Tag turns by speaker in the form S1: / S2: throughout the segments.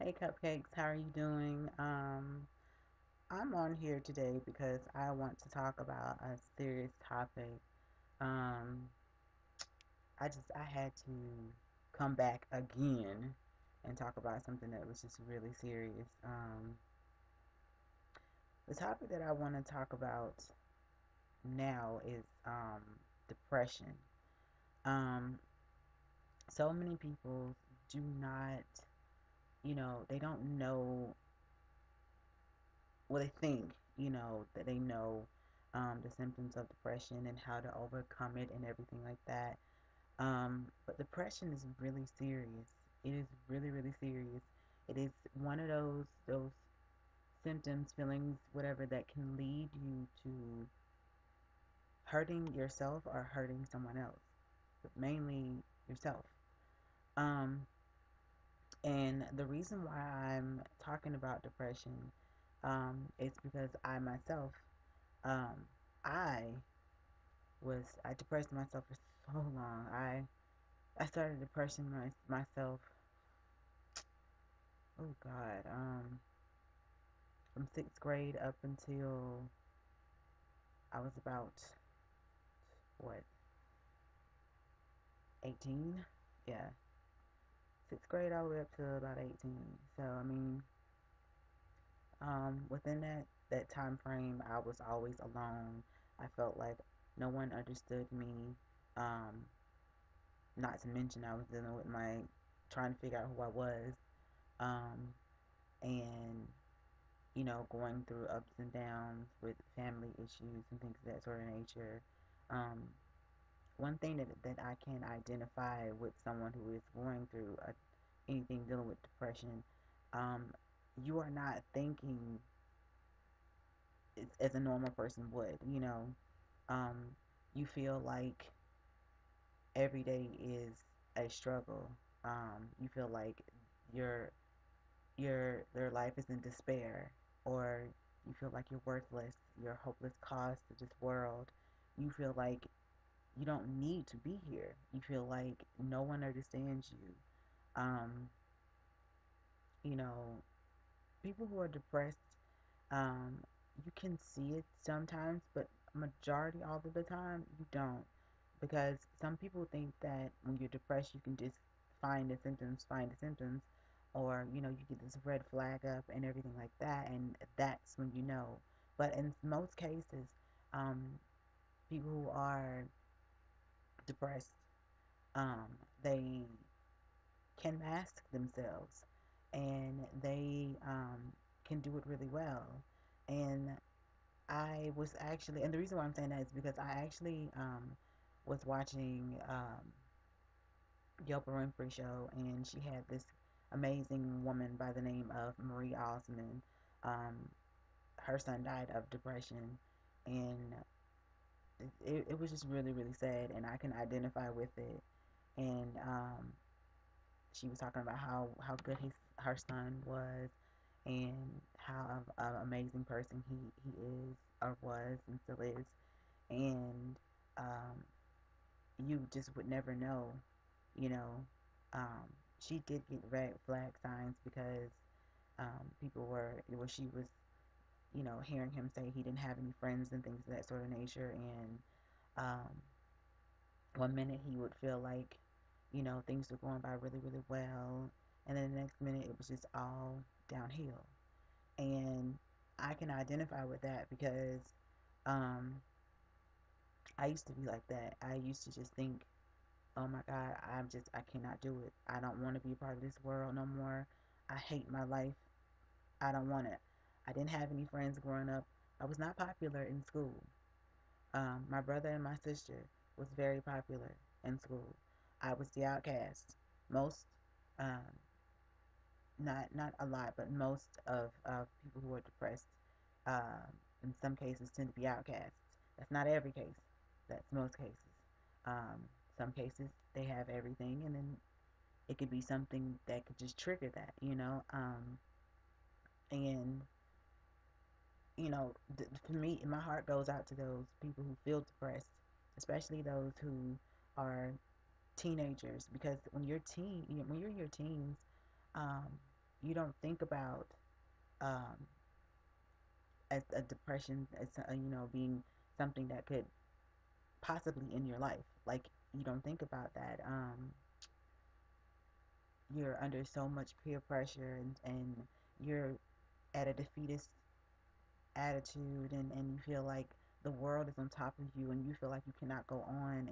S1: Hey Cupcakes, how are you doing? I'm on here today because I want to talk about a serious topic. Um, I had to come back again and talk about something that was just really serious. The topic that I want to talk about now is depression. Um, so many people do not, they don't know. Well, they think, that they know the symptoms of depression and how to overcome it and everything like that. But depression is really serious. It is really, really serious. It is one of those symptoms, feelings, whatever that can lead you to hurting yourself or hurting someone else, but mainly yourself. Um, and the reason why I'm talking about depression is because I myself um, I I depressed myself for so long. I started depressing myself. Oh God, from sixth grade up until I was about what 18. Yeah, sixth grade all the way up to about 18. So I mean, within that time frame, I was always alone. I felt like no one understood me. Um, Not to mention I was dealing with my trying to figure out who I was. Um, and going through ups and downs with family issues and things of that sort of nature. Um, One thing that I can identify with someone who is going through anything dealing with depression, um, you are not thinking as a normal person would. Um, you feel like every day is a struggle. You feel like your their life is in despair, or you feel like you're worthless, you're a hopeless cause to this world. You feel like you don't need to be here. You feel like no one understands you. Um, you know, People who are depressed, um, you can see it sometimes, but majority all of the time you don't. Because some people think that when you're depressed, you can just find the symptoms, or you get this red flag up and everything like that, and that's when you know. But in most cases, um, people who are depressed, um, they can mask themselves, and they can do it really well. And I was actually, and the reason why I'm saying that is because I actually was watching the Oprah Winfrey show, and she had this amazing woman by the name of Marie Osmond. Um, Her son died of depression, and it was just really, really sad, and I can identify with it. And she was talking about how good her son was, and how amazing person he is, or was, and still is. And um, you just would never know, you know. Um, she did get red flag signs because people were, well, she was, hearing him say he didn't have any friends and things of that sort of nature. And um, one minute he would feel like, things were going by really, really well. And then the next minute it was just all downhill. And I can identify with that because um, I used to be like that. I used to just think, oh my God, I cannot do it. I don't want to be a part of this world no more. I hate my life. I don't want it. I didn't have any friends growing up. I was not popular in school. My brother and my sister was very popular in school. I was the outcast. Most, um, not a lot, but most of people who are depressed, in some cases, tend to be outcasts. That's not every case. That's most cases. Um, some cases they have everything, and then it could be something that could just trigger that, and for me, my heart goes out to those people who feel depressed, especially those who are teenagers, because when you're in your teens, um, you don't think about um, a depression as being something that could possibly end your life. Like you don't think about that. You're under so much peer pressure, and you're at a defeatist attitude, and you feel like the world is on top of you, and you feel like you cannot go on,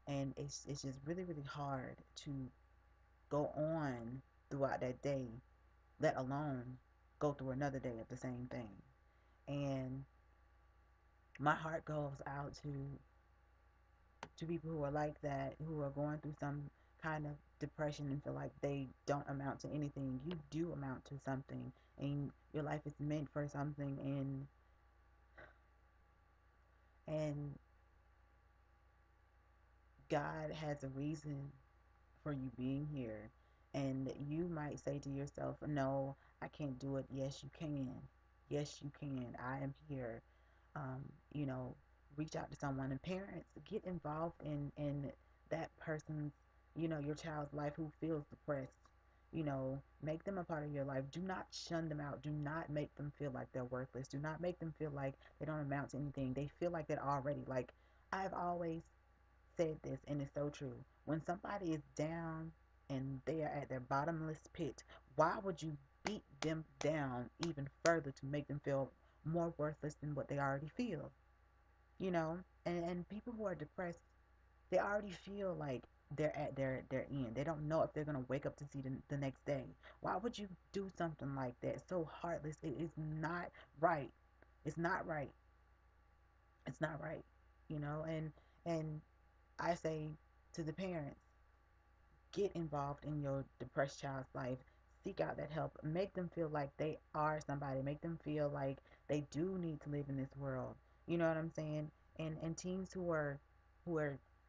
S1: and it's just really really hard to go on throughout that day, let alone go through another day of the same thing. And my heart goes out to people who are like that, who are going through some kind of depression and feel like they don't amount to anything. You do amount to something, and your life is meant for something, and God has a reason for you being here. And you might say to yourself, no, I can't do it. Yes, you can. Yes, you can. I am here. um, you know, Reach out to someone. And parents, get involved in that person's, your child's life who feels depressed. Make them a part of your life. Do not shun them out. Do not make them feel like they're worthless. Do not make them feel like they don't amount to anything. They feel like they're already. Like, I've always said this, and it's so true. When somebody is down and they are at their bottomless pit, why would you beat them down even further to make them feel more worthless than what they already feel? And people who are depressed, they already feel like they're at their end. They don't know if they're going to wake up to see the next day. Why would you do something like that? So heartless. It is not right. It's not right. It's not right. And I say to the parents, get involved in your depressed child's life. Seek out that help. Make them feel like they are somebody. Make them feel like they do need to live in this world. You know what I'm saying? And teens who are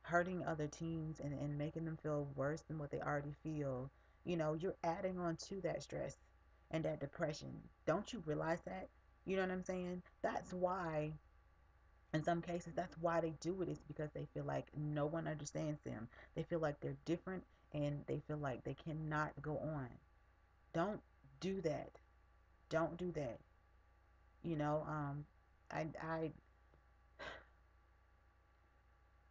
S1: hurting other teens and making them feel worse than what they already feel, you're adding on to that stress and that depression. Don't you realize that? You know what I'm saying? That's why in some cases, that's why they do it, is because they feel like no one understands them. They feel like they're different, and they feel like they cannot go on. Don't do that. Don't do that. you know um i i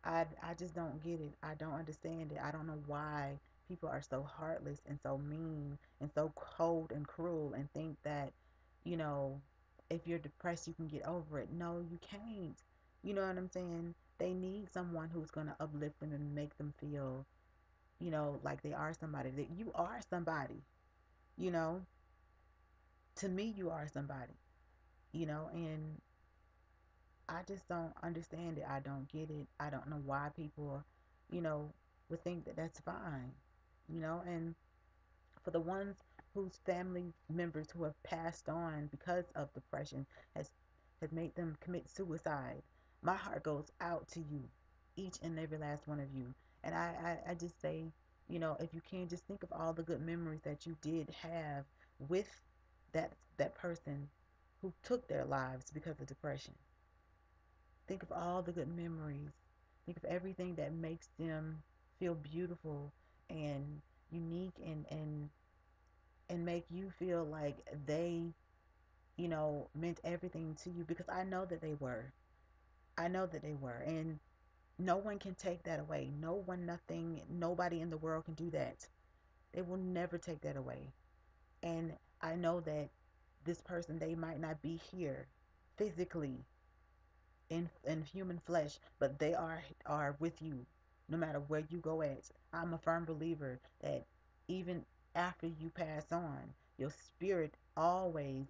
S1: I just don't get it. I don't understand it. I don't know why people are so heartless and so mean and so cold and cruel and think that, you know, if you're depressed, you can get over it. No, you can't. You know what I'm saying? They need someone who's going to uplift them and make them feel, like they are somebody, that you are somebody, you know, to me, you are somebody, and I just don't understand it. I don't get it. I don't know why people, you know, would think that that's fine, and for the ones whose family members who have passed on because of depression has made them commit suicide. My heart goes out to you, each and every last one of you. And I just say, if you can, just think of all the good memories that you did have with that person who took their lives because of depression. Think of all the good memories. Think of everything that makes them feel beautiful and unique, and make you feel like they, meant everything to you, because I know that they were. I know that they were. And no one can take that away. No one, nothing, nobody in the world can do that. They will never take that away. And I know that this person, they might not be here physically in human flesh, but they are with you no matter where you go at. I'm a firm believer that even after you pass on, your spirit always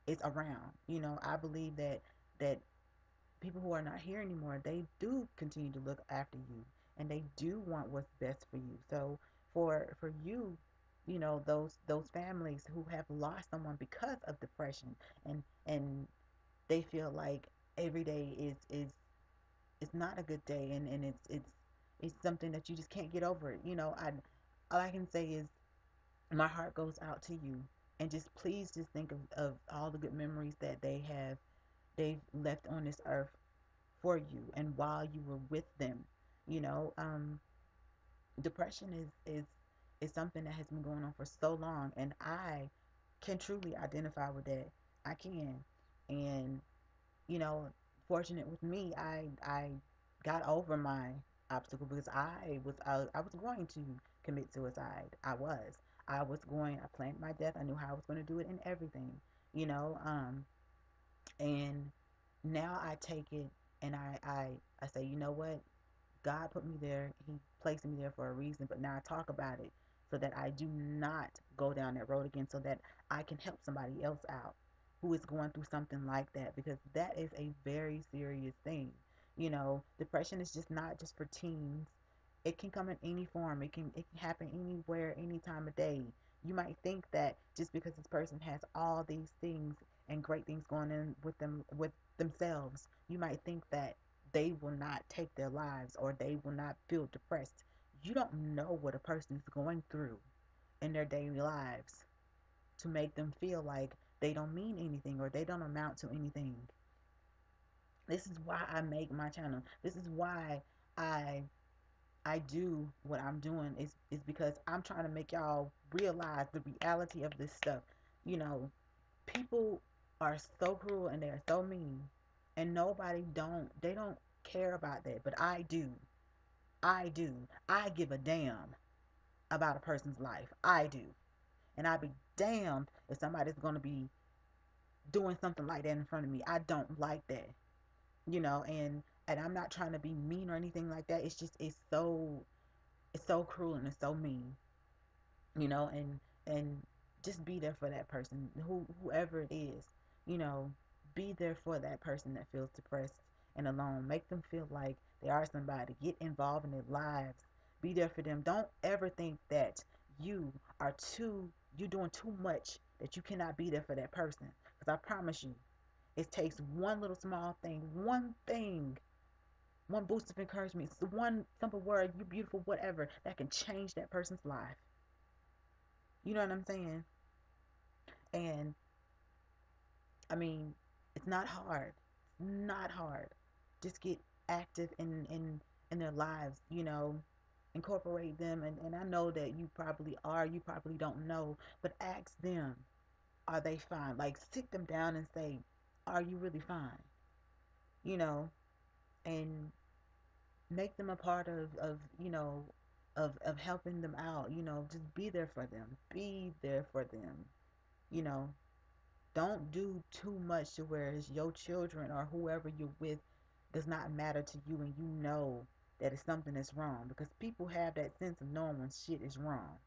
S1: is around. I believe that people who are not here anymore, they do continue to look after you, and they do want what's best for you. So for you, those families who have lost someone because of depression, and they feel like every day is it's not a good day, and it's something that you just can't get over it. I All I can say is my heart goes out to you, and just please just think of all the good memories that they've left on this earth for you, and while you were with them. you know um Depression is It's something that has been going on for so long, and I can truly identify with that. I can. And you know, fortunate with me, I got over my obstacle because I was going to commit suicide. I was going. I planned my death. I knew how I was going to do it and everything. You know, and now I take it and I say, you know what? God put me there. He placed me there for a reason. But now I talk about it so that I do not go down that road again, so that I can help somebody else out who is going through something like that, because that is a very serious thing. Depression is just not just for teens. It can come in any form. It can happen anywhere, any time of day. You might think that just because this person has all these things and great things going in with themselves, you might think that they will not take their lives or they will not feel depressed. You don't know what a person is going through in their daily lives to make them feel like they don't mean anything or they don't amount to anything. This is why I make my channel. This is why I I do what I'm doing is because I'm trying to make y'all realize the reality of this stuff. You know, people are so cruel and they're so mean, and they don't care about that, but I do. I do. I give a damn about a person's life. I do. And I'd be damned if somebody's going to be doing something like that in front of me. I don't like that. And I'm not trying to be mean or anything like that. It's just it's so cruel and it's so mean. And just be there for that person, whoever it is. you know be there for that person that feels depressed and alone. Make them feel like they are somebody. Get involved in their lives. Be there for them. Don't ever think that you you're doing too much, that you cannot be there for that person, because I promise you, it takes one little small thing, one boost of encouragement, one simple word, you beautiful, whatever, that can change that person's life. You know what I'm saying? And I mean, it's not hard. It's not hard. Just get active in their lives, incorporate them. And I know that you probably are, you probably don't know, but ask them, are they fine? Like, sit them down and say, are you really fine? You know, and make them a part of helping them out. Just be there for them. Be there for them. You know, don't do too much to where it's your children or whoever you're with does not matter to you, and you know that it's something that's wrong, because people have that sense of knowing when shit is wrong.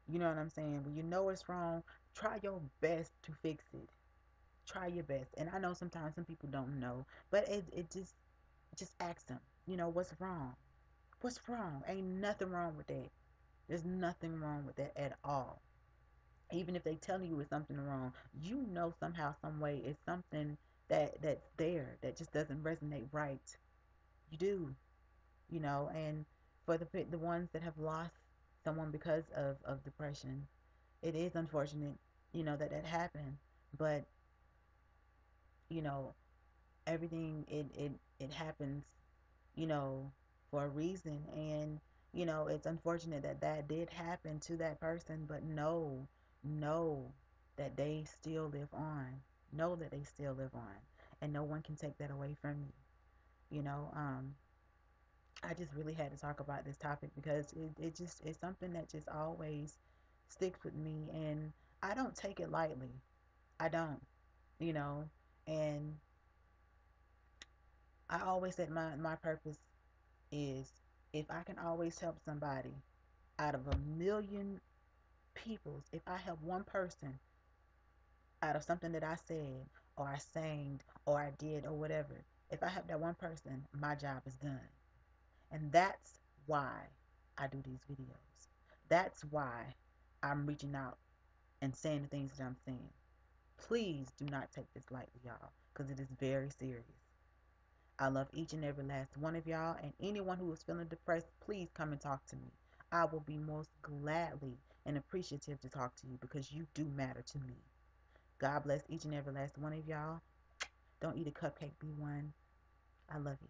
S1: You know what I'm saying? When you know it's wrong, try your best to fix it. Try your best. And I know sometimes some people don't know, but it just ask them, what's wrong? What's wrong? Ain't nothing wrong with that. There's nothing wrong with that at all. Even if they telling you it's something wrong, somehow, some way, it's something that's there that just doesn't resonate right. You do, and for the ones that have lost someone because of depression, it is unfortunate, that happened. But you know everything, it happens, you know, for a reason. And, it's unfortunate that that did happen to that person, but know that they still live on. Know that they still live on. And no one can take that away from you. You know, I just really had to talk about this topic because it's something that just always sticks with me, and I don't take it lightly. I don't, you know, and I always said my purpose is, if I can always help somebody out of a million peoples, if I help one person out of something that I said or I sang or I did or whatever, if I help that one person, my job is done. And that's why I do these videos. That's why I'm reaching out and saying the things that I'm saying. Please do not take this lightly, y'all, because it is very serious. I love each and every last one of y'all, and anyone who is feeling depressed, please come and talk to me. I will be most gladly and appreciative to talk to you, because you do matter to me. God bless each and every last one of y'all. Don't eat a cupcake, be one. I love you.